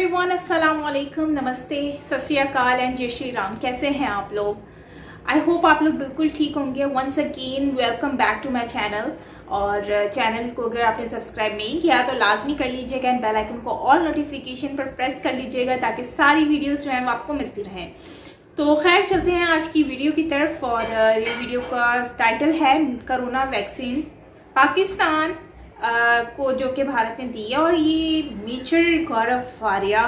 Everyone, अस्सलाम वालेकुम, नमस्ते, सत श्री अकाल एंड जय श्री राम। कैसे हैं आप लोग? आई होप आप लोग बिल्कुल ठीक होंगे। Once again welcome back to my channel. और चैनल को अगर आपने सब्सक्राइब नहीं किया तो लाजमी कर लीजिएगा एंड बेल आइकन को ऑल नोटिफिकेशन पर प्रेस कर लीजिएगा ताकि सारी वीडियोस जो हैं वो आपको मिलती रहें। तो खैर चलते हैं आज की वीडियो की तरफ। और ये वीडियो का टाइटल है कोरोना वैक्सीन पाकिस्तान को जो कि भारत ने दी है। और ये मेजर गौरव फारिया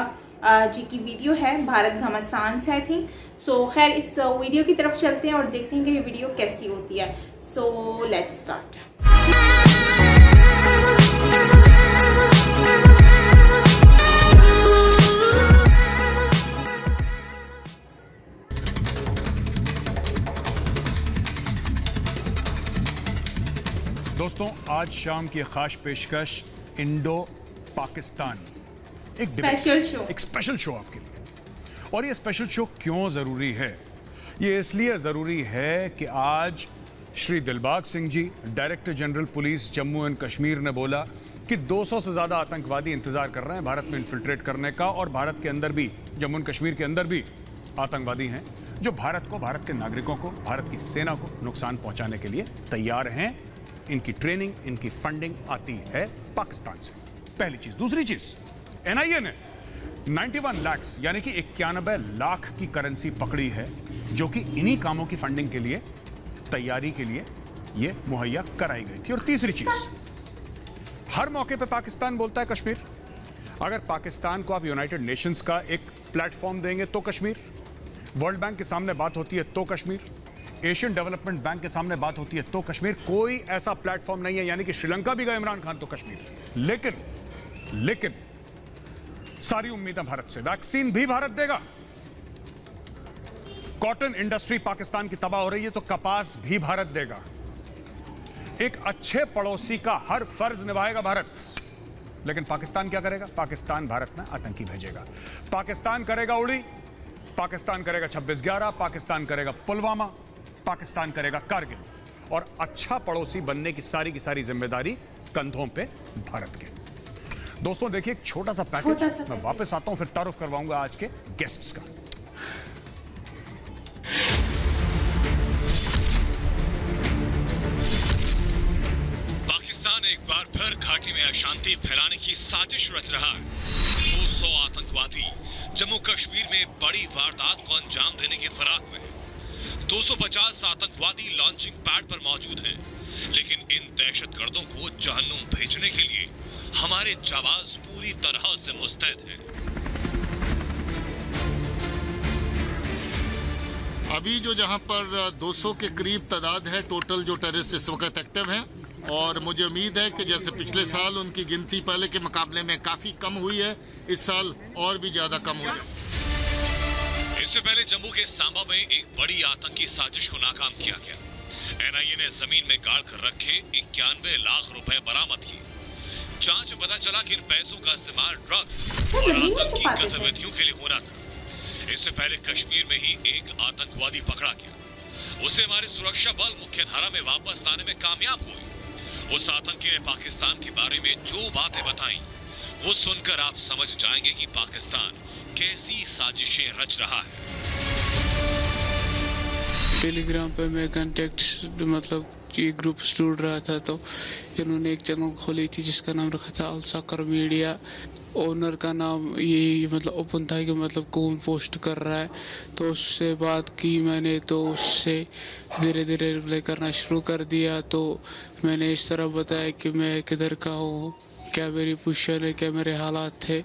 जी की वीडियो है, भारत घमासान से आई थिंक। सो खैर इस वीडियो की तरफ चलते हैं और देखते हैं कि ये वीडियो कैसी होती है। So let's start. दोस्तों, आज शाम की खास पेशकश इंडो पाकिस्तान, एक स्पेशल शो आपके लिए। और ये स्पेशल शो क्यों जरूरी है? ये इसलिए जरूरी है कि आज Shri Dilbag Singh ji, director general police Jammu and Kashmir, ने बोला कि 200 से ज्यादा आतंकवादी इंतजार कर रहे हैं भारत में इन्फिल्ट्रेट करने का। और भारत के अंदर भी, जम्मू एंड कश्मीर के अंदर भी आतंकवादी हैं जो भारत को, भारत के नागरिकों को, भारत की सेना को नुकसान पहुंचाने के लिए तैयार हैं। इनकी ट्रेनिंग, इनकी फंडिंग आती है पाकिस्तान से, पहली चीज। दूसरी चीज, एनआईए ने 91 लाख यानी कि 91 लाख की करेंसी पकड़ी है जो कि इन्हीं कामों की फंडिंग के लिए, तैयारी के लिए ये मुहैया कराई गई थी। और तीसरी चीज, हर मौके पे पाकिस्तान बोलता है कश्मीर। अगर पाकिस्तान को आप यूनाइटेड नेशंस का एक प्लेटफॉर्म देंगे तो कश्मीर, वर्ल्ड बैंक के सामने बात होती है तो कश्मीर, एशियन डेवलपमेंट बैंक के सामने बात होती है तो कश्मीर। कोई ऐसा प्लेटफॉर्म नहीं है, यानी कि श्रीलंका भी गए इमरान खान तो कश्मीर। लेकिन सारी उम्मीदें भारत से। वैक्सीन भी भारत देगा। कॉटन इंडस्ट्री पाकिस्तान की तबाह हो रही है तो कपास भी भारत देगा। एक अच्छे पड़ोसी का हर फर्ज निभाएगा भारत। लेकिन पाकिस्तान क्या करेगा? पाकिस्तान भारत में आतंकी भेजेगा। पाकिस्तान करेगा उड़ी, पाकिस्तान करेगा 26/11, पाकिस्तान करेगा पुलवामा, पाकिस्तान करेगा कारगिल। और अच्छा पड़ोसी बनने की सारी जिम्मेदारी कंधों पे भारत के। दोस्तों देखिए, एक छोटा सा पैकेज। मैं वापस आता हूं, फिर तारुफ करवाऊंगा आज के गेस्ट्स का। पाकिस्तान एक बार फिर घाटी में अशांति फैलाने की साजिश रच रहा है। 200 आतंकवादी जम्मू कश्मीर में बड़ी वारदात को अंजाम देने के फिराक में। 250 आतंकवादी लॉन्चिंग पैड पर मौजूद हैं। लेकिन इन दहशतगर्दों को जहन्नुम भेजने के लिए हमारे जाबाज पूरी तरह से मुस्तैद हैं। अभी जो जहां पर 200 के करीब तादाद है टोटल जो टेररिस्ट इस वक्त एक्टिव हैं। और मुझे उम्मीद है कि जैसे पिछले साल उनकी गिनती पहले के मुकाबले में काफी कम हुई है, इस साल और भी ज्यादा कम हो जाए। इससे पहले जम्मू के सांबा में एक बड़ी आतंकी साजिश को नाकाम किया गया। एनआईए ने जमीन में गाड़ कर रखे 91 लाख रुपए बरामद किए। जांच में पता चला कि इन पैसों का इस्तेमाल ड्रग्स और आतंकी गतिविधियों के लिए हो रहा था। इससे पहले कश्मीर में ही एक आतंकवादी पकड़ा गया। उसे हमारे सुरक्षा बल मुख्य धारा में वापस लाने में कामयाब हुए। उस आतंकी ने पाकिस्तान के बारे में जो बातें बताई, वो सुनकर आप समझ जाएंगे कि पाकिस्तान कैसी साजिशें रच रहा है। टेलीग्राम पे मैं कॉन्टेक्ट्स मतलब ये ग्रुप ढूंढ रहा था तो इन्होंने एक चैनल खोली थी जिसका नाम रखा था अलसकर मीडिया। ओनर का नाम यही मतलब ओपन था कि मतलब कौन पोस्ट कर रहा है। तो उससे बात की मैंने, तो उससे धीरे धीरे रिप्लाई करना शुरू कर दिया। तो मैंने इस तरह बताया कि मैं किधर का हूँ, क्या मेरी पोजीशन है, क्या मेरे हालात थे।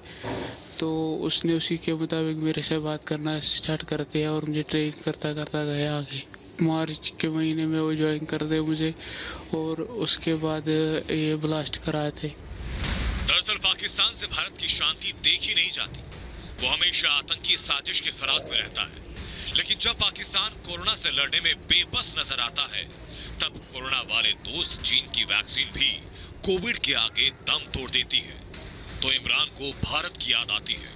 तो उसने उसी के मुताबिक मेरे से बात करना स्टार्ट कर दिया और मुझे ट्रेन करता करता गया आगे। मार्च के महीने में वो ज्वाइन कर दे मुझे और उसके बाद ये ब्लास्ट कराए थे। दरअसल पाकिस्तान से भारत की शांति देखी नहीं जाती। वो हमेशा आतंकी साजिश के फिराक में रहता है। लेकिन जब पाकिस्तान कोरोना से लड़ने में बेबस नजर आता है, तब कोरोना वाले दोस्त चीन की वैक्सीन भी कोविड के आगे दम तोड़ देती है। तो इमरान को भारत की याद आती है।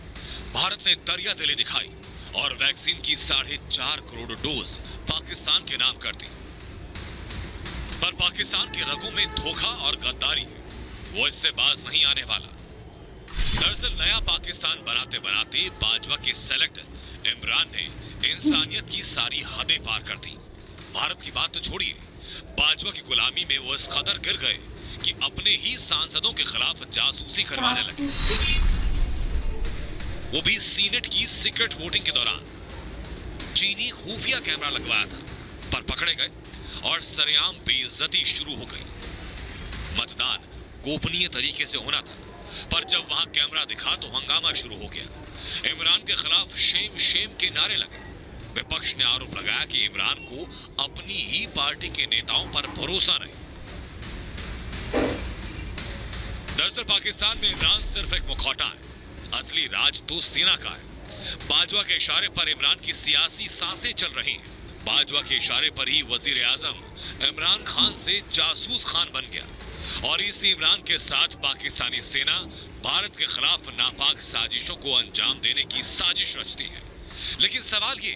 भारत ने दरिया दिली दिखाई और वैक्सीन की 4.5 करोड़ डोज पाकिस्तान के नाम कर दी। पर पाकिस्तान के रगों में धोखा और गद्दारी है, वो इससे बाज नहीं आने वाला। दरअसल नया पाकिस्तान बनाते बनाते बाजवा के सेलेक्टर इमरान ने इंसानियत की सारी हदें पार कर दी। भारत की बात तो छोड़िए, बाजवा की गुलामी में वो इस कदर गिर गए कि अपने ही सांसदों के खिलाफ जासूसी करवाने लगे, वो भी सीनेट की सीक्रेट वोटिंग के दौरान। चीनी खुफिया कैमरा लगवाया था, पर पकड़े गए और सरेआम बेइज्जती शुरू हो गई। मतदान गोपनीय तरीके से होना था, पर जब वहां कैमरा दिखा तो हंगामा शुरू हो गया। इमरान के खिलाफ शेम शेम के नारे लगे। विपक्ष ने आरोप लगाया कि इमरान को अपनी ही पार्टी के नेताओं पर भरोसा नहीं। दरअसल पाकिस्तान में इमरान सिर्फ एक मुखौटा है, असली राज तो सेना का है। बाजवा के इशारे पर इमरान की सियासी सांसें चल रही हैं। बाजवा के इशारे पर ही वजीर आजम इमरान खान से जासूस खान बन गया और इसी इमरान के साथ पाकिस्तानी सेना भारत के खिलाफ नापाक साजिशों को अंजाम देने की साजिश रचती है। लेकिन सवाल ये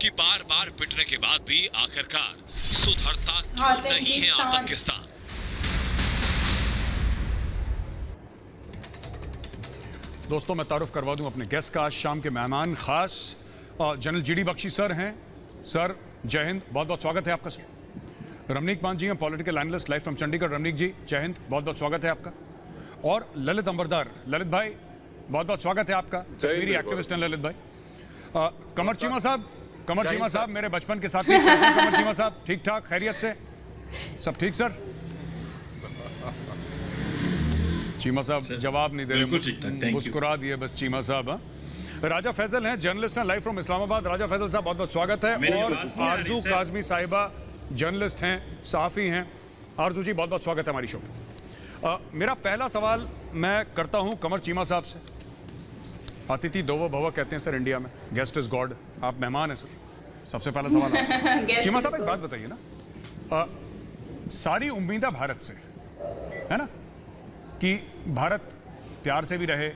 कि बार बार पिटने के बाद भी आखिरकार सुधरता क्यों नहीं है आतंकिस्तान। दोस्तों, मैं तारुफ करवा दूं अपने गेस्ट का। आज शाम के मेहमान खास जनरल जीडी बख्शी सर हैं। सर जय हिंद, बहुत बहुत स्वागत है आपका। सर रमनीक मान जी हैं, political analyst live from Chandigarh. Ramneek ji जय हिंद, बहुत बहुत स्वागत है आपका। और ललित अंबरदार, ललित भाई बहुत बहुत स्वागत है आपका, कश्मीरी एक्टिविस्ट हैं ललित भाई। कमर चीमा साहब मेरे बचपन के साथी। कमर चीमा साहब ठीक ठाक, खैरियत से सब ठीक? सर चीमा साहब जवाब नहीं दे रहे, मुस्कुरा दिए बस चीमा साहब। राजा फैजल हैं, जर्नलिस्ट हैं लाइव फ्रॉम इस्लामाबाद। राजा फैजल साहब बहुत बहुत स्वागत है। और आरजू काजमी साहिबा जर्नलिस्ट हैं, सहाफ़ी हैं। आरजू जी बहुत बहुत स्वागत है हमारी शो पे। मेरा पहला सवाल मैं करता हूं कमर चीमा साहब से। अतिथि देवो भव कहते हैं सर इंडिया में, गेस्ट इज गॉड। आप मेहमान हैं सर। सबसे पहला सवाल आपसे। चीमा साहब एक बात बताइए ना, सारी उम्मीदें भारत से है ना कि भारत प्यार से भी रहे,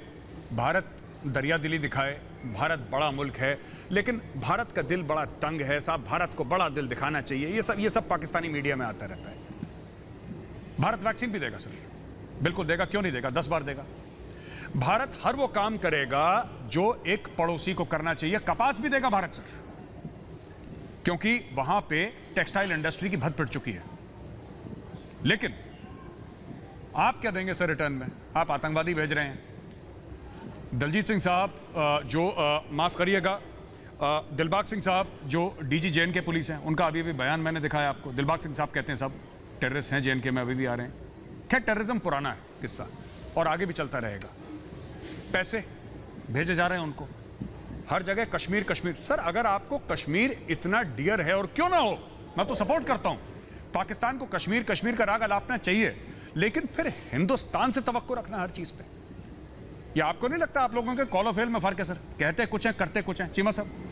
भारत दरिया दिली दिखाए, भारत बड़ा मुल्क है, लेकिन भारत का दिल बड़ा तंग है साहब, भारत को बड़ा दिल दिखाना चाहिए। ये सब पाकिस्तानी मीडिया में आता रहता है। भारत वैक्सीन भी देगा सर, बिल्कुल देगा, क्यों नहीं देगा, 10 बार देगा। भारत हर वो काम करेगा जो एक पड़ोसी को करना चाहिए। कपास भी देगा भारत सर, क्योंकि वहां पे टेक्सटाइल इंडस्ट्री की भद पिट चुकी है। लेकिन आप क्या देंगे सर रिटर्न में? आप आतंकवादी भेज रहे हैं। दलजीत सिंह साहब जो माफ करिएगा, दिलबाग सिंह साहब जो डीजी जेएन के पुलिस हैं, उनका अभी बयान मैंने दिखाया आपको। दिलबाग सिंह साहब कहते हैं सब टेररिस्ट हैं जेएन के में, अभी भी आ रहे हैं। खैर टेररिज्म पुराना है किस्सा और आगे भी चलता रहेगा। पैसे भेजे जा रहे हैं उनको हर जगह। कश्मीर कश्मीर सर, अगर आपको कश्मीर इतना डियर है, और क्यों ना हो, मैं तो सपोर्ट करता हूं, पाकिस्तान को कश्मीर कश्मीर का राग अलापना चाहिए, लेकिन फिर हिंदुस्तान से तवक्को रखना हर चीज पे। या आपको नहीं लगता आप लोगों के कॉल ऑफ फेल में फर्क है सर? कहते कुछ है, करते कुछ है। चीमा साहब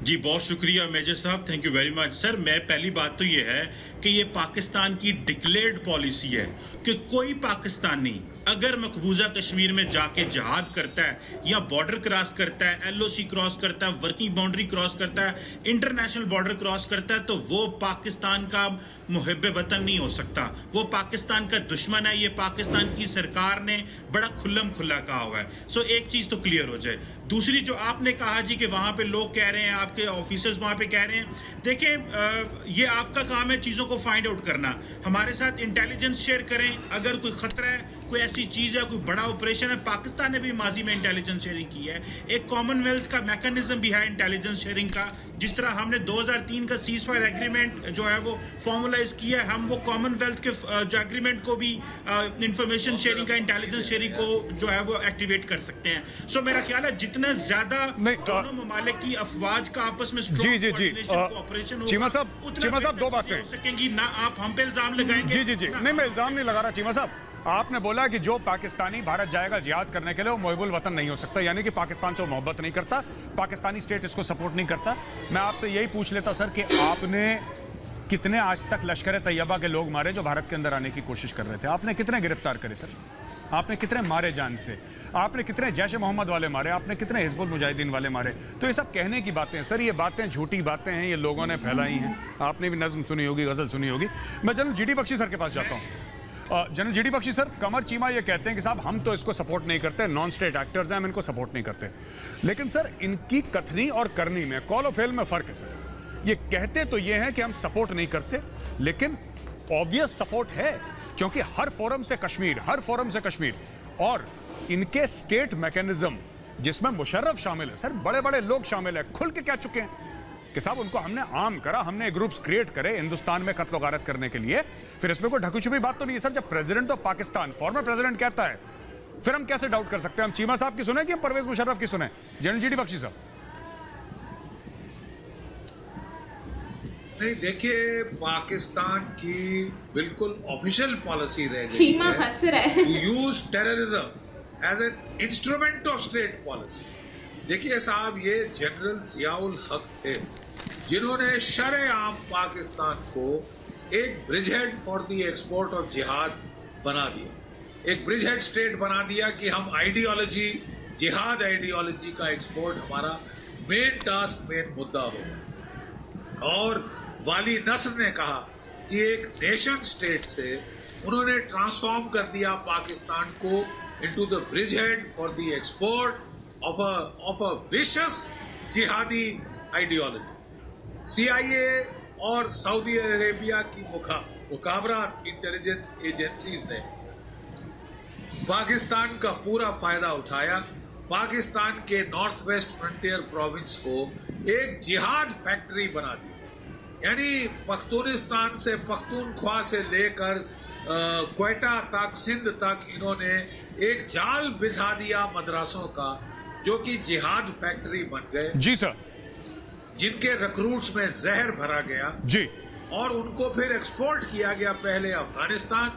जी बहुत शुक्रिया मेजर साहब, thank you very much. Sir मैं पहली बात तो ये है कि ये पाकिस्तान की डिक्लेयर्ड पॉलिसी है कि कोई पाकिस्तानी अगर मकबूजा कश्मीर में जाके जहाद करता है या बॉर्डर क्रॉस करता है, एलओसी क्रॉस करता है, वर्किंग बाउंड्री क्रॉस करता है, इंटरनेशनल बॉर्डर क्रॉस करता है, तो वो पाकिस्तान का मुहिब वतन नहीं हो सकता, वो पाकिस्तान का दुश्मन है। ये पाकिस्तान की सरकार ने बड़ा खुल्लम खुल्ला कहा हुआ है। सो एक चीज तो क्लियर हो जाए। दूसरी जो आपने कहा जी कि वहां पे लोग कह रहे हैं, आपके ऑफिसर्स वहां पे कह रहे हैं, देखें ये आपका काम है चीजों को फाइंड आउट करना। हमारे साथ इंटेलिजेंस शेयर करें, अगर कोई खतरा है, कोई ऐसी चीज है, कोई बड़ा ऑपरेशन है। पाकिस्तान ने भी माजी में इंटेलिजेंस शेयरिंग की है। एक कॉमनवेल्थ का मैकेनिज्म भी है इंटेलिजेंस शेयरिंग का। जिस तरह हमने 2003 का सीज फायर एग्रीमेंट जो है वो फॉर्मुलाइज किया है, हम वो कॉमनवेल्थ के जो एग्रीमेंट को भी इंफॉर्मेशन शेयरिंग का, इंटेलिजेंस शेयरिंग को जो है वो एक्टिवेट कर सकते हैं। सो मेरा ख्याल है जितना ज्यादा दोनों ममालिक की अफवाज का आपस में ऑपरेशन चीमा साहब दो बातें हो सकेंगी ना। आप हम पे इल्जाम लगाएंगे। जी नहीं, मैं इल्जाम नहीं लगा रहा। चीमा साहब आपने बोला कि जो पाकिस्तानी भारत जाएगा जिहाद करने के लिए वो मुहिबुल वतन नहीं हो सकता, यानी कि पाकिस्तान से वो मोहब्बत नहीं करता, पाकिस्तानी स्टेट इसको सपोर्ट नहीं करता। मैं आपसे यही पूछ लेता सर कि आपने कितने आज तक लश्कर तैयबा के लोग मारे जो भारत के अंदर आने की कोशिश कर रहे थे? आपने कितने गिरफ्तार करे सर? आपने कितने मारे जान से? आपने कितने जैश मोहम्मद वाले मारे? आपने कितने हिजबुल मुजाहिदीन वाले मारे? तो ये सब कहने की बातें हैं सर, ये बातें झूठी बातें हैं, ये लोगों ने फैलाई हैं। आपने भी नज्म सुनी होगी, गजल सुनी होगी। मैं जनरल जीडी बख्शी सर के पास जाता हूँ। जनरल जीडी बख्शी सर, कमर चीमा ये कहते हैं कि साहब हम तो इसको सपोर्ट नहीं करते, नॉन स्टेट एक्टर्स हैं, हम इनको सपोर्ट नहीं करते। लेकिन सर इनकी कथनी और करनी में, कॉल ऑफ फेल में फर्क है सर। ये कहते तो ये हैं कि हम सपोर्ट नहीं करते, लेकिन ऑब्वियस सपोर्ट है, क्योंकि हर फोरम से कश्मीर और इनके स्टेट मैकेनिज्म जिसमें मुशर्रफ शामिल है सर, बड़े बड़े लोग शामिल है, खुल के कह चुके हैं कि साहब उनको हमने आर्म करा, हमने ग्रुप्स क्रिएट करे हिंदुस्तान में कत्ल गारत करने के लिए। फिर इसमें कोई ढकी छुपी बात तो नहीं है सर। जब president of Pakistan, former president कहता है, फिर हम कैसे डाउट कर सकते हैं? हम चीमा साहब की सुने कि हम परवेज मुशर्रफ की सुने? जनरल जीडी बख्शी साहब। नहीं, देखिए, पाकिस्तान की बिल्कुल ऑफिशियल पॉलिसी रह गई चीमा हंस रहा है, to use terrorism as an instrument of state policy. देखिए साहब, ये जनरल जियाउल हक थे जिन्होंने शरेआम पाकिस्तान को एक bridgehead for the export of जिहाद बना दिया, एक ब्रिजहेड स्टेट बना दिया कि हम आइडियोलॉजी, जिहाद आइडियोलॉजी का एक्सपोर्ट हमारा मेन टास्क, मेन मुद्दा होगा। और वाली नस्र ने कहा कि एक नेशन स्टेट से उन्होंने ट्रांसफॉर्म कर दिया पाकिस्तान को into the bridgehead for the export of a vicious जिहादी आइडियोलॉजी। CIA और सऊदी अरेबिया की मुखाबरा इंटेलिजेंस एजेंसीज ने पाकिस्तान का पूरा फायदा उठाया, पाकिस्तान के नॉर्थ वेस्ट फ्रंटियर प्रोविंस को एक जिहाद फैक्ट्री बना दी। यानी पख्तूनिस्तान से, पख्तूनख्वा से लेकर क्वेटा तक, सिंध तक इन्होंने एक जाल बिछा दिया मदरसों का, जो कि जिहाद फैक्ट्री बन गए। जी सर। जिनके रिक्रूट्स में जहर भरा गया जी, और उनको फिर एक्सपोर्ट किया गया, पहले अफगानिस्तान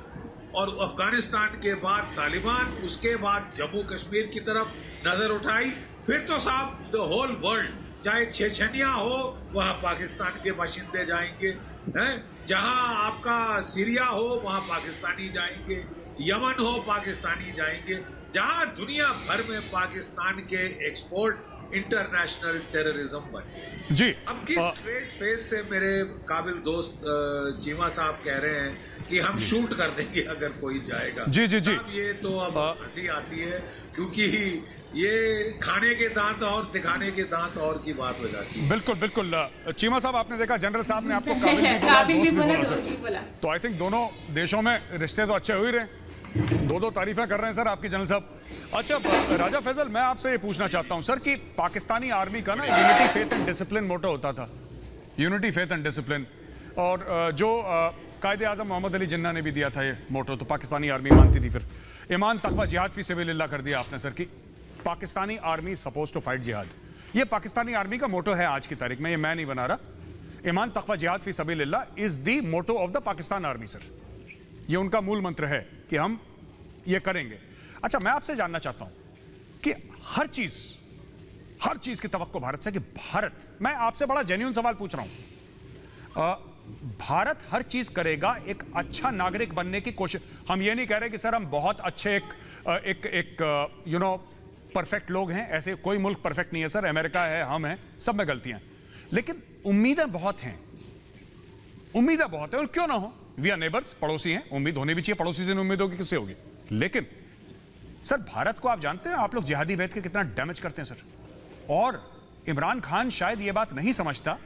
और अफगानिस्तान के बाद तालिबान, उसके बाद जम्मू कश्मीर की तरफ नजर उठाई। फिर तो साहब द होल वर्ल्ड, चाहे चेचनिया हो वहां पाकिस्तान के बाशिंदे जाएंगे, हैं? जहां आपका सीरिया हो वहां पाकिस्तानी जाएंगे, यमन हो पाकिस्तानी जाएंगे, जहां दुनिया भर में पाकिस्तान के एक्सपोर्ट इंटरनेशनल टेररिज्म बन गए। जी, अब किस स्ट्रेट फेस से मेरे काबिल दोस्त चीमा साहब कह रहे हैं कि हम शूट कर देंगे अगर कोई जाएगा। जी जी जी, अब ये तो अब हंसी आती है, क्योंकि ये खाने के दांत और दिखाने के दांत और की बात हो जाती है। बिल्कुल बिल्कुल। चीमा साहब, आपने देखा जनरल साहब ने आपको काबिल भी बोला, दोस्त भी बोला, तो आई थिंक दोनों देशों में रिश्ते तो अच्छे हो ही रहे, दो तारीफें कर रहे हैं सर आपकी जनरल साहब। अच्छा राजा फैजल, मैं आपसे ये पूछना चाहता हूं सर कि पाकिस्तानी आर्मी का ना यूनिटी फेथ एंड डिसिप्लिन मोटो होता था, यूनिटी फेथ एंड डिसिप्लिन, और जो कायदे आजम मोहम्मद अली जिन्ना ने भी दिया था ये मोटो, तो पाकिस्तानी आर्मी मानती थी। फिर ईमान तकवा जिहाद फी सबिलिल्लाह कर दिया आपने सर कि Pakistani army supposed to fight जिहाद। ये पाकिस्तानी आर्मी का मोटो है आज की तारीख में, ये मैं नहीं बना रहा। ईमान तकवा जिहाद फी सबिलिल्लाह is the motto of the Pakistan army sir, ये उनका मूल मंत्र है कि हम ये करेंगे। अच्छा, मैं आपसे जानना चाहता हूं कि हर चीज की तवक्को भारत से कि भारत, मैं आपसे बड़ा जेन्युइन सवाल पूछ रहा हूं, भारत हर चीज करेगा एक अच्छा नागरिक बनने की कोशिश। हम ये नहीं कह रहे कि सर हम बहुत अच्छे एक यू नो परफेक्ट लोग हैं, ऐसे कोई मुल्क परफेक्ट नहीं है सर, अमेरिका है, हम हैं, सब में गलतियां, लेकिन उम्मीदें बहुत हैं, और क्यों ना हो, वी आर नेबर्स, पड़ोसी हैं, उम्मीद होनी भी चाहिए, पड़ोसी से उम्मीद होगी किससे होगी। लेकिन सर भारत को आप जानते हैं आप लोग जिहादी भेद के कितना डैमेज करते हैं सर, और इमरान खान शायद ये बात नहीं समझता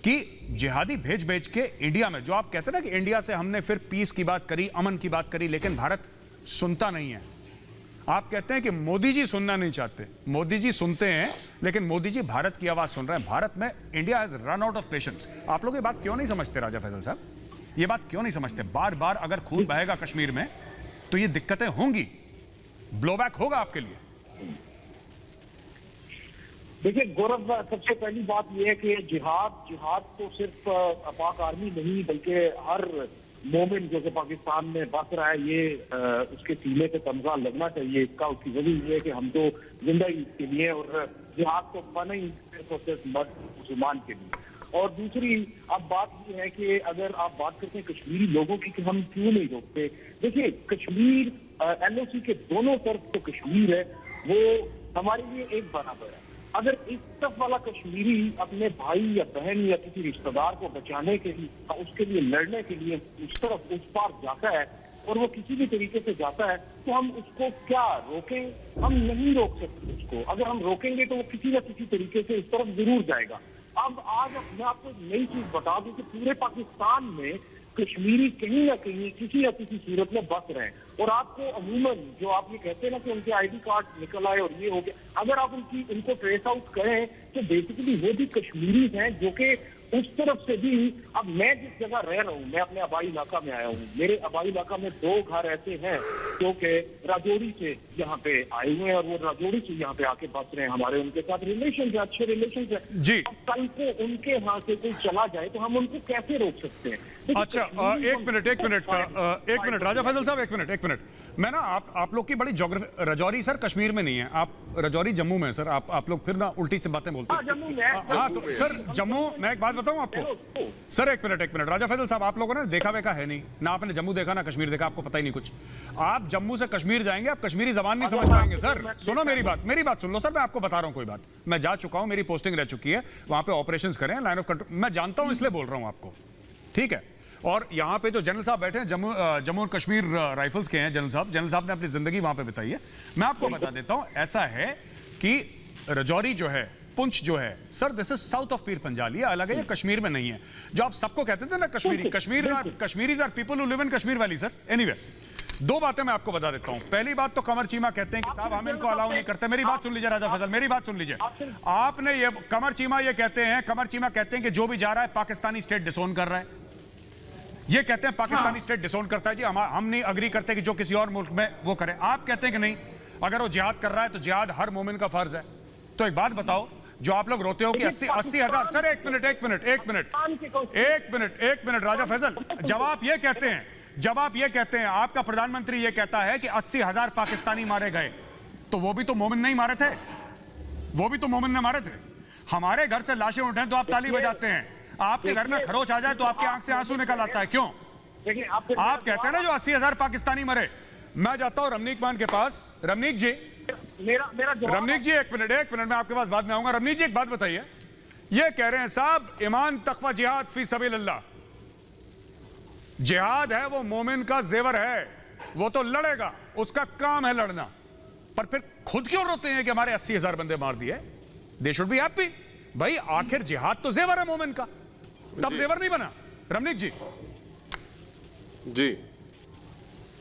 कि जिहादी भेज के इंडिया में, जो आप कहते हैं ना कि इंडिया से हमने फिर पीस की बात करी, अमन की बात करी, लेकिन भारत सुनता नहीं है। आप कहते हैं कि मोदी जी सुनना नहीं चाहते, मोदी जी सुनते हैं, लेकिन मोदी जी भारत की आवाज सुन रहे हैं। भारत में India has run out of patience. आप लोग ये बात क्यों नहीं समझते राजा फैजल साहब, ये बात क्यों नहीं समझते? बार बार अगर खून बहेगा कश्मीर में तो ये दिक्कतें होंगी, ब्लोबैक होगा आपके लिए। देखिए गौरव, सबसे पहली बात यह है कि जिहाद तो सिर्फ पाक आर्मी नहीं बल्कि हर मोमिन जो कि पाकिस्तान में बस रहा है, ये उसके सीने पे तमगा लगना चाहिए इसका। उसकी वजह यह है कि हम तो जिंदगी के लिए, और जिहाद तो बना ही सिर्फ मर्द मुसलमान के लिए। और दूसरी अब बात यह है कि अगर आप बात करते हैं कश्मीरी लोगों की कि हम क्यों नहीं रोकते, देखिए कश्मीर LOC के दोनों तरफ तो कश्मीर है, वो हमारे लिए एक बराबर है। अगर इस तरफ वाला कश्मीरी अपने भाई या बहन या किसी रिश्तेदार को बचाने के लिए, उसके लिए लड़ने के लिए उस तरफ उस पार जाता है, और वो किसी भी तरीके से जाता है तो हम उसको क्या रोकें? हम नहीं रोक सकते उसको। अगर हम रोकेंगे तो वो किसी न किसी तरीके से इस तरफ जरूर जाएगा। अब आज मैं आपको नई चीज बता दूं कि पूरे पाकिस्तान में कश्मीरी कहीं ना कहीं किसी न किसी सूरत में बस रहे हैं। और आपको अमूमन जो आप ये कहते हैं ना कि उनके आईडी कार्ड निकल आए और ये हो गया, अगर आप उनको ट्रेस आउट करें तो बेसिकली वो भी कश्मीरी हैं जो कि उस तरफ से भी। अब मैं जिस जगह रह रहा हूँ, मैं अपने आबाई इलाका में आया हूँ। मेरे आबाई इलाका में 2 घर ऐसे हैं जो कि राजौरी से यहाँ पे आए हुए हैं और वो राजौरी से यहाँ पे आके बस रहे हैं। हमारे उनके साथ रिलेशन है, अच्छे रिलेशन है जी। अब कल को उनके यहाँ से कोई चला जाए तो हम उनको कैसे रोक सकते हैं? अच्छा, एक मिनट राजा फैसल साहब, एक मिनट। मैं ना आप लोग की बड़ी ज्योग्राफी, रजौरी सर कश्मीर में नहीं है, आप रजौरी जम्मू में है सर। आप लोग फिर ना उल्टी से बातें बोलते हैं। जम्मू में। हाँ तो सर जम्मू, मैं एक बात बताऊं आपको सर, एक मिनट राजा फैसल साहब, आप लोगों ने देखा वेखा है नहीं ना, आपने जम्मू देखा ना कश्मीर देखा, आपको पता ही नहीं कुछ। आप जम्मू से कश्मीर जाएंगे, आप कश्मीरी जबान नहीं समझ पाएंगे सर। सुनो मेरी बात सुन लो सर, मैं आपको बता रहा हूं कोई बात। मैं जा चुका हूं, मेरी पोस्टिंग रह चुकी है वहां पे, ऑपरेशंस करें, लाइन ऑफ कंट्रोल मैं जानता हूं, इसलिए बोल रहा हूं आपको, ठीक है। और यहाँ पे जो जनरल साहब बैठे हैं, जम्मू और कश्मीर राइफल्स के हैं जनरल साहब ने अपनी जिंदगी वहां पे बिताई है। मैं आपको बता देता हूं, ऐसा है कि रजौरी जो है, पुंछ जो है sir, this is south of Pir Panjal, ये अलग है, ये कश्मीर में नहीं है। जो आप सबको कहते थे ना Kashmiris are people who live in Kashmir valley sir. Anyway, 2 बातें मैं आपको बता देता हूं। पहली बात तो कमर चीमा कहते हैं कि साहब हम इनको अलाउ नहीं करते। मेरी बात सुन लीजिए राजा फैसल, मेरी बात सुन लीजिए। आपने ये कमर चीमा कहते हैं कि जो भी जा रहा है पाकिस्तानी स्टेट डिसोन कर रहा है, ये कहते हैं पाकिस्तानी स्टेट डिसोन करता है जी। हम नहीं अग्री करते कि जो किसी और मुल्क में वो करे। आप कहते हैं कि नहीं, अगर वो जिहाद कर रहा है तो जिहाद हर मोमिन का फर्ज है। तो एक बात बताओ, जो आप लोग रोते हो कि 80 हजार, सर एक मिनट राजा फैसल, जब आप ये कहते हैं, आपका प्रधानमंत्री ये कहता है कि 80,000 पाकिस्तानी मारे गए, तो वो भी तो मोमिन नहीं मारे थे, वो भी तो मोमिन ने मारे थे। हमारे घर से लाशें उठे तो आप ताली बजाते हैं, आपके घर में खरोच आ जाए तो आपके आंख से आंसू निकल आता है, क्यों? आप कहते हैं ना जो 80,000 पाकिस्तानी मरे। मैं जाता हूं रमनीक मान के पास। रमनीक जी, रमनीक जी एक मिनट मैं आपके पास बाद में आऊंगा। रमनीक जी एक बात बताइए, ये कह रहे हैं साहब ईमान तकवा जिहाद फी सबीलिल्लाह, जिहाद है वो मोमिन का जेवर है, वो तो लड़ेगा, उसका काम है लड़ना। पर फिर खुद क्यों रोते हैं कि हमारे 80,000 बंदे मार दिए? दे शुड बी हैप्पी भाई, आखिर जिहाद तो जेवर है मोमिन का, तब जेवर नहीं बना। रमनीक जी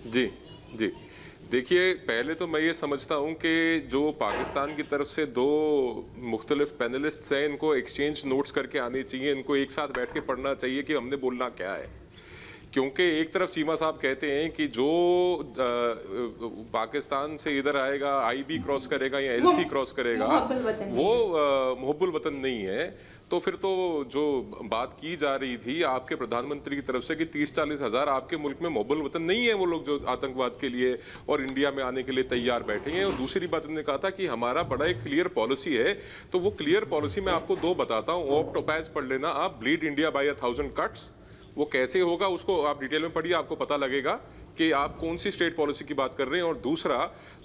जी देखिए, पहले तो मैं ये समझता हूं कि जो पाकिस्तान की तरफ से 2 मुख्तलिफ पैनलिस्ट्स हैं, इनको एक्सचेंज नोट्स करके आने चाहिए, इनको एक साथ बैठ के पढ़ना चाहिए कि हमने बोलना क्या है। क्योंकि एक तरफ चीमा साहब कहते हैं कि जो पाकिस्तान से इधर आएगा, आईबी क्रॉस करेगा या एलसी क्रॉस करेगा, वो मुहब्बुल वतन नहीं है। तो फिर तो जो बात की जा रही थी आपके प्रधानमंत्री की तरफ से कि 30-40 हजार आपके मुल्क में मुहब्बुल वतन नहीं है, वो लोग जो आतंकवाद के लिए और इंडिया में आने के लिए तैयार बैठे हैं। और दूसरी बात उन्होंने कहा था कि हमारा बड़ा एक क्लियर पॉलिसी है। तो वो क्लियर पॉलिसी मैं आपको 2 बताता हूँ, ऑप टोपैज पढ़ लेना आप, ब्लीड इंडिया बाय 1000 कट्स। वो कैसे होगा उसको आप डिटेल में पढ़िए, आपको पता लगेगा कि आप कौन सी स्टेट पॉलिसी की बात कर रहे हैं। और दूसरा,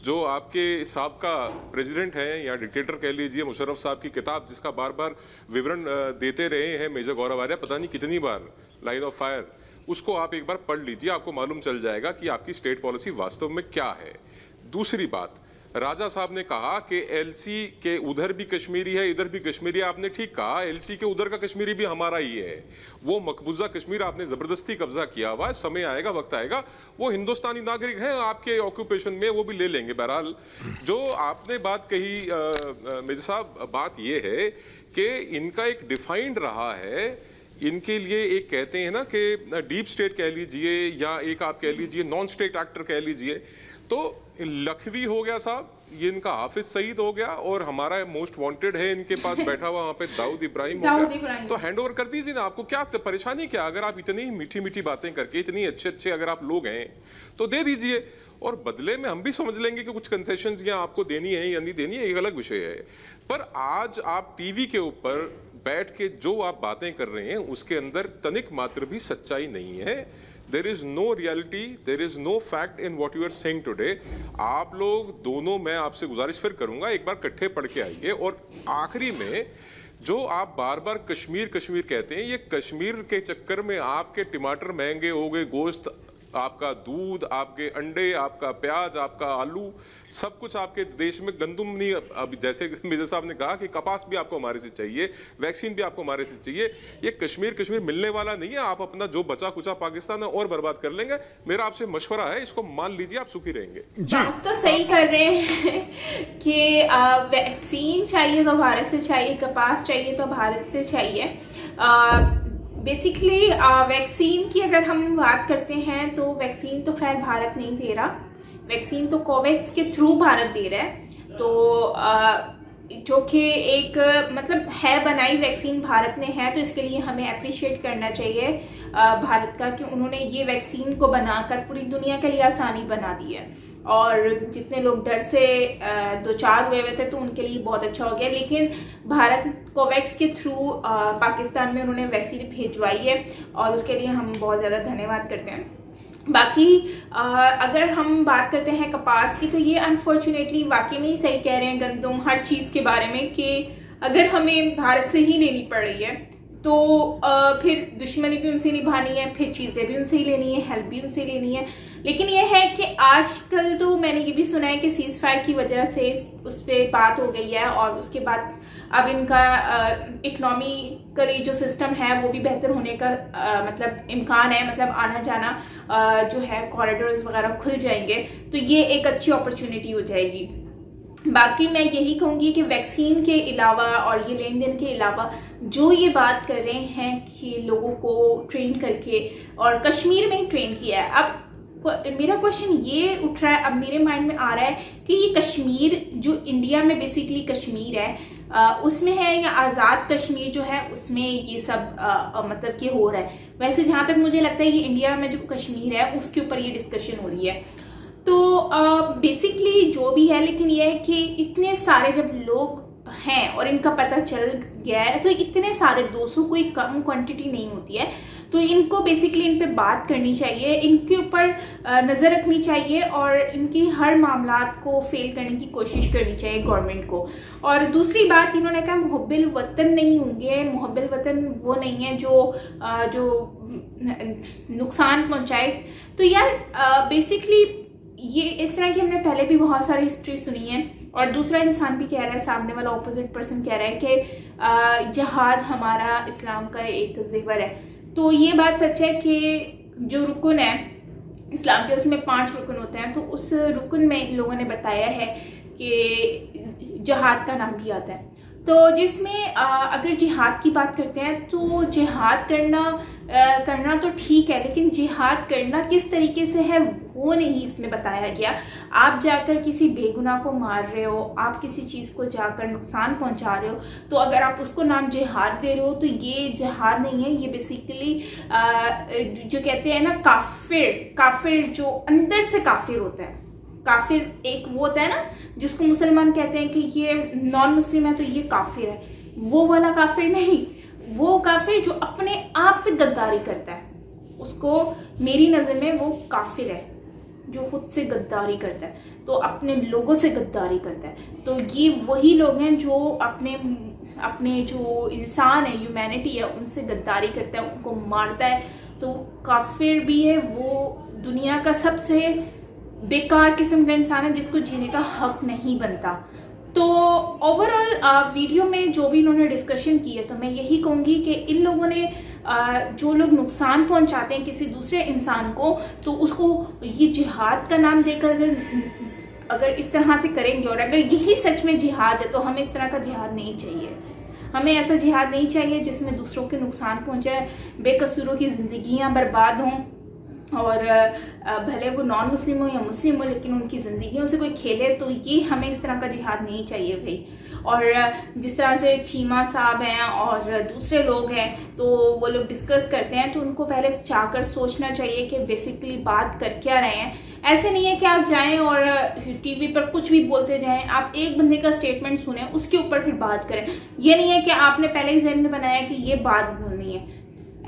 जो आपके साहब का प्रेसिडेंट हैं या डिक्टेटर कह लीजिए, मुशर्रफ साहब की किताब जिसका बार बार विवरण देते रहे हैं मेजर गौरव आर्या, पता नहीं कितनी बार, लाइन ऑफ फायर, उसको आप एक बार पढ़ लीजिए, आपको मालूम चल जाएगा कि आपकी स्टेट पॉलिसी वास्तव में क्या है। दूसरी बात, राजा साहब ने कहा कि एलसी के उधर भी कश्मीरी है, इधर भी कश्मीरी है। आपने ठीक कहा, एलसी के उधर का कश्मीरी भी हमारा ही है। वो मकबूजा कश्मीर आपने जबरदस्ती कब्जा किया हुआ है, समय आएगा, वक्त आएगा, वो हिंदुस्तानी नागरिक हैं आपके ऑक्यूपेशन में, वो भी ले लेंगे। बहरहाल जो आपने बात कही मेजर साहब, बात ये है कि इनका एक डिफाइंड रहा है, इनके लिए एक कहते हैं ना कि डीप स्टेट कह लीजिए या एक आप कह लीजिए नॉन स्टेट एक्टर कह लीजिए। तो लखवी हो गया साहब, ये इनका हाफिज सईद हो गया, और हमारा मोस्ट वांटेड है इनके पास बैठा हुआ वहां पे दाऊद इब्राहिम हो गया। तो हैंड ओवर कर दीजिए ना, आपको क्या परेशानी क्या? अगर आप इतनी मीठी मीठी बातें करके इतनी अच्छे अगर आप लोग हैं तो दे दीजिए, और बदले में हम भी समझ लेंगे कि कुछ कंसेशंस या आपको देनी है या नहीं देनी है, एक अलग विषय है। पर आज आप टीवी के ऊपर बैठ के जो आप बातें कर रहे हैं उसके अंदर तनिक मात्र भी सच्चाई नहीं है। There is no reality, there is no fact in what you are saying today. आप लोग दोनों, मैं आपसे गुजारिश फिर करूंगा, एक बार इकट्ठे पढ़ के आइए। और आखिरी में जो आप बार बार कश्मीर कहते हैं, ये कश्मीर के चक्कर में आपके टमाटर महंगे हो गए, गोश्त आपका दूध, आपके अंडे, आपका प्याज, आपका आलू, सब कुछ आपके देश में। गंदुम नहीं, अब जैसे मेजर साहब ने कहा कि कपास भी आपको हमारे से चाहिए, वैक्सीन भी आपको हमारे से चाहिए। ये कश्मीर मिलने वाला नहीं है। आप अपना जो बचा कुचा पाकिस्तान है और बर्बाद कर लेंगे। मेरा आपसे मशवरा है, इसको मान लीजिए, आप सुखी रहेंगे। बात तो सही कर रहे हैं कि वैक्सीन चाहिए तो भारत से चाहिए, कपास चाहिए तो भारत से चाहिए। बेसिकली वैक्सीन की अगर हम बात करते हैं तो वैक्सीन तो खैर भारत नहीं दे रहा, वैक्सीन तो कोवैक्स के थ्रू भारत दे रहा है। तो जो कि एक मतलब है बनाई वैक्सीन भारत ने है, तो इसके लिए हमें अप्रिशिएट करना चाहिए भारत का कि उन्होंने ये वैक्सीन को बनाकर पूरी दुनिया के लिए आसानी बना दी है। और जितने लोग डर से दो चार हुए थे तो उनके लिए बहुत अच्छा हो गया। लेकिन भारत कोवैक्स के थ्रू पाकिस्तान में उन्होंने वैक्सीन भिजवाई है और उसके लिए हम बहुत ज़्यादा धन्यवाद करते हैं। बाकी अगर हम बात करते हैं कपास की, तो ये अनफॉर्चुनेटली वाकई में ही सही कह रहे हैं गंदम हर चीज़ के बारे में कि अगर हमें भारत से ही लेनी पड़ रही है तो फिर दुश्मनी भी उनसे निभानी है, फिर चीज़ें भी उनसे ही लेनी है, हेल्प भी उनसे लेनी है। लेकिन ये है कि आजकल तो मैंने ये भी सुना है कि सीज़ फायर की वजह से उस पर बात हो गई है और उसके बाद अब इनका इकोनॉमिकली जो सिस्टम है वो भी बेहतर होने का मतलब इम्कान है, मतलब आना जाना जो है कॉरिडोर्स वगैरह खुल जाएंगे, तो ये एक अच्छी अपॉर्चुनिटी हो जाएगी। बाकी मैं यही कहूँगी कि वैक्सीन के अलावा और ये लेन देन के अलावा जो ये बात कर रहे हैं कि लोगों को ट्रेन करके, और कश्मीर में ही ट्रेन किया है। अब मेरा क्वेश्चन ये उठ रहा है, अब मेरे माइंड में आ रहा है कि ये कश्मीर जो इंडिया में बेसिकली कश्मीर है उसमें है या आज़ाद कश्मीर जो है उसमें ये सब मतलब कि हो रहा है। वैसे जहाँ तक मुझे लगता है ये इंडिया में जो कश्मीर है उसके ऊपर ये डिस्कशन हो रही है। तो बेसिकली जो भी है, लेकिन ये है कि इतने सारे जब लोग हैं और इनका पता चल गया है तो इतने सारे 200 कोई कम क्वांटिटी नहीं होती है, तो इनको बेसिकली इन पे बात करनी चाहिए, इनके ऊपर नज़र रखनी चाहिए और इनकी हर मामलात को फेल करने की कोशिश करनी चाहिए गवर्नमेंट को। और दूसरी बात, इन्होंने कहा मुहब्बिल वतन नहीं होंगे। मुहब्बिल वतन वो नहीं है जो नुकसान पहुंचाए। तो यार बेसिकली ये इस तरह की हमने पहले भी बहुत सारी हिस्ट्री सुनी है। और दूसरा इंसान भी कह रहा है, सामने वाला ऑपोजिट पर्सन कह रहा है कि जिहाद हमारा इस्लाम का एक ज़ेवर है। तो ये बात सच है कि जो रुकन है इस्लाम के उसमें 5 रुकन होते हैं, तो उस रुकन में इन लोगों ने बताया है कि जिहाद का नाम भी आता है। तो जिसमें अगर जिहाद की बात करते हैं तो जिहाद करना तो ठीक है, लेकिन जिहाद करना किस तरीके से है वो नहीं इसमें बताया गया। आप जाकर किसी बेगुनाह को मार रहे हो, आप किसी चीज़ को जाकर नुकसान पहुंचा रहे हो, तो अगर आप उसको नाम जिहाद दे रहे हो तो ये जिहाद नहीं है। ये बेसिकली जो कहते हैं ना काफिर जो अंदर से काफिर होता है। काफिर एक वो होता है ना जिसको मुसलमान कहते हैं कि ये नॉन मुस्लिम है तो ये काफिर है, वो वाला काफिर नहीं। वो काफिर जो अपने आप से गद्दारी करता है, उसको मेरी नज़र में वो काफिर है जो खुद से गद्दारी करता है, तो अपने लोगों से गद्दारी करता है। तो ये वही लोग हैं जो अपने जो इंसान है, ह्यूमैनिटी है, उनसे गद्दारी करता है, उनको मारता है, तो काफिर भी है। वो दुनिया का सबसे बेकार किस्म का इंसान है जिसको जीने का हक नहीं बनता। तो ओवरऑल वीडियो में जो भी इन्होंने डिस्कशन की है, तो मैं यही कहूँगी कि इन लोगों ने जो लोग नुकसान पहुंचाते हैं किसी दूसरे इंसान को, तो उसको ये जिहाद का नाम देकर अगर इस तरह से करेंगे, और अगर यही सच में जिहाद है, तो हमें इस तरह का जिहाद नहीं चाहिए। हमें ऐसा जिहाद नहीं चाहिए जिसमें दूसरों के नुकसान पहुंचे, बेकसूरों की ज़िंदगियां बर्बाद हों, और भले वो नॉन मुस्लिम हो या मुस्लिम हो, लेकिन उनकी ज़िंदगियों से कोई खेले, तो ये हमें इस तरह का जिहाद नहीं चाहिए भाई। और जिस तरह से चीमा साहब हैं और दूसरे लोग हैं, तो वो लोग डिस्कस करते हैं, तो उनको पहले चाहकर सोचना चाहिए कि बेसिकली बात कर क्या रहे हैं। ऐसे नहीं है कि आप जाएं और टीवी पर कुछ भी बोलते जाएं, आप एक बंदे का स्टेटमेंट सुने, उसके ऊपर फिर बात करें। ये नहीं है कि आपने पहले ही ज़हन में बनाया कि ये बात बोलनी है,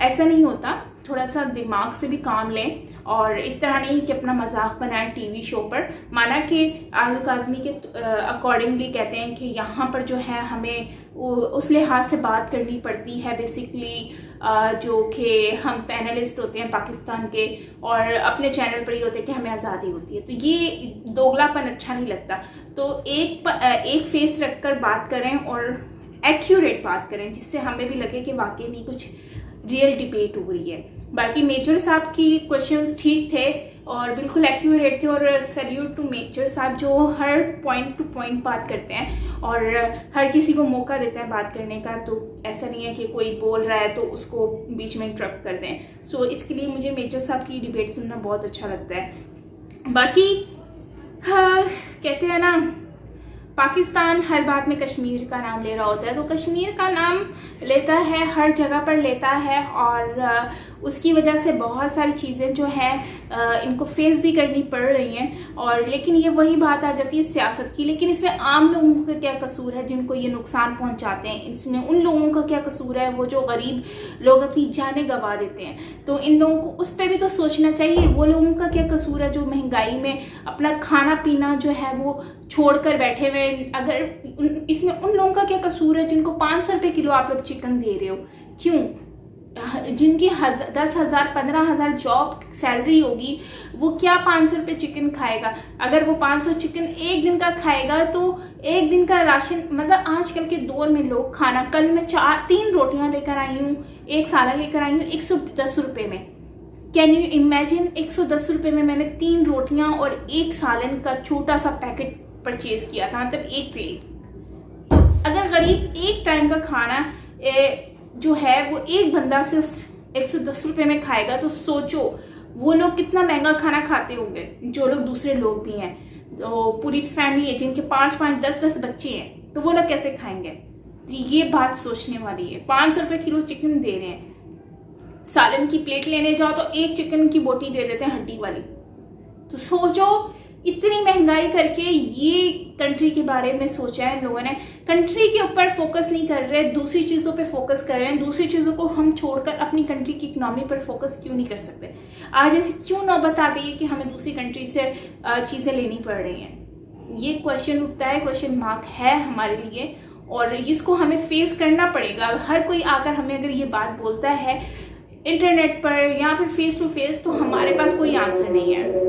ऐसा नहीं होता। थोड़ा सा दिमाग से भी काम लें और इस तरह नहीं कि अपना मजाक बनाएं टीवी शो पर। माना कि आदिल काज़मी के अकॉर्डिंगली कहते हैं कि यहाँ पर जो है हमें उस लिहाज से बात करनी पड़ती है बेसिकली जो कि हम पैनलिस्ट होते हैं पाकिस्तान के और अपने चैनल पर ही होते हैं कि हमें आज़ादी होती है। तो ये दोगलापन अच्छा नहीं लगता। तो एक फेस रखकर बात करें और एक्यूरेट बात करें जिससे हमें भी लगे कि वाकई में कुछ रियल डिबेट हो रही है। बाकी मेजर साहब की क्वेश्चंस ठीक थे और बिल्कुल एक्यूरेट थे और सैल्यूट टू मेजर साहब जो हर पॉइंट टू पॉइंट बात करते हैं और हर किसी को मौका देता है बात करने का। तो ऐसा नहीं है कि कोई बोल रहा है तो उसको बीच में इंटरप्ट कर दें। सो इसके लिए मुझे मेजर साहब की डिबेट सुनना बहुत अच्छा लगता है। बाकी हाँ, कहते हैं ना पाकिस्तान हर बात में कश्मीर का नाम ले रहा होता है, तो कश्मीर का नाम लेता है, हर जगह पर लेता है और उसकी वजह से बहुत सारी चीज़ें जो है इनको फेस भी करनी पड़ रही हैं। और लेकिन ये वही बात आ जाती है सियासत की। लेकिन इसमें आम लोगों का क्या कसूर है जिनको ये नुकसान पहुंचाते हैं? इसमें उन लोगों का क्या कसूर है वो जो गरीब लोग अपनी जानें गंवा देते हैं? तो इन लोगों को उस पर भी तो सोचना चाहिए। वो लोगों का क्या कसूर है जो महंगाई में अपना खाना पीना जो है वो छोड़कर बैठे हुए? अगर इसमें उन लोगों का क्या कसूर है जिनको 500 रुपये किलो आप लोग चिकन दे रहे हो? क्यों? जिनकी 10,000 15,000 जॉब सैलरी होगी वो क्या 500 रुपये चिकन खाएगा? अगर वो 500 चिकन एक दिन का खाएगा तो एक दिन का राशन, मतलब आजकल के दौर में लोग खाना, कल मैं 3 रोटियां लेकर आई हूँ, एक सालन लेकर आई हूँ 110 रुपये में। Can you imagine? 110 रुपये में मैंने 3 रोटियां और एक सालन का छोटा सा पैकेट परचेज किया था, मतलब एक प्लेट। तो अगर गरीब एक टाइम का खाना जो है वो एक बंदा सिर्फ 110 रुपये में खाएगा तो सोचो वो लोग कितना महंगा खाना खाते होंगे। जो लोग दूसरे लोग भी हैं, तो पूरी फैमिली है जिनके 5-5 10-10 बच्चे हैं, तो वो लोग कैसे खाएंगे? ये बात सोचने वाली है। 500 रुपये किलो चिकन दे रहे हैं, सालन की प्लेट लेने जाओ तो एक चिकन की बोटी दे देते हैं हड्डी वाली। तो सोचो इतनी महंगाई करके ये कंट्री के बारे में सोचा है लोगों ने। कंट्री के ऊपर फोकस नहीं कर रहे, दूसरी चीज़ों पे फोकस कर रहे हैं। दूसरी चीज़ों को हम छोड़कर अपनी कंट्री की इकनॉमी पर फोकस क्यों नहीं कर सकते? आज ऐसी क्यों नौबत आ गई है कि हमें दूसरी कंट्री से चीज़ें लेनी पड़ रही हैं? ये क्वेश्चन उठता है, क्वेश्चन मार्क है हमारे लिए और इसको हमें फेस करना पड़ेगा। हर कोई आकर हमें अगर ये बात बोलता है इंटरनेट पर या फिर फेस टू फेस, तो हमारे पास कोई आंसर नहीं है।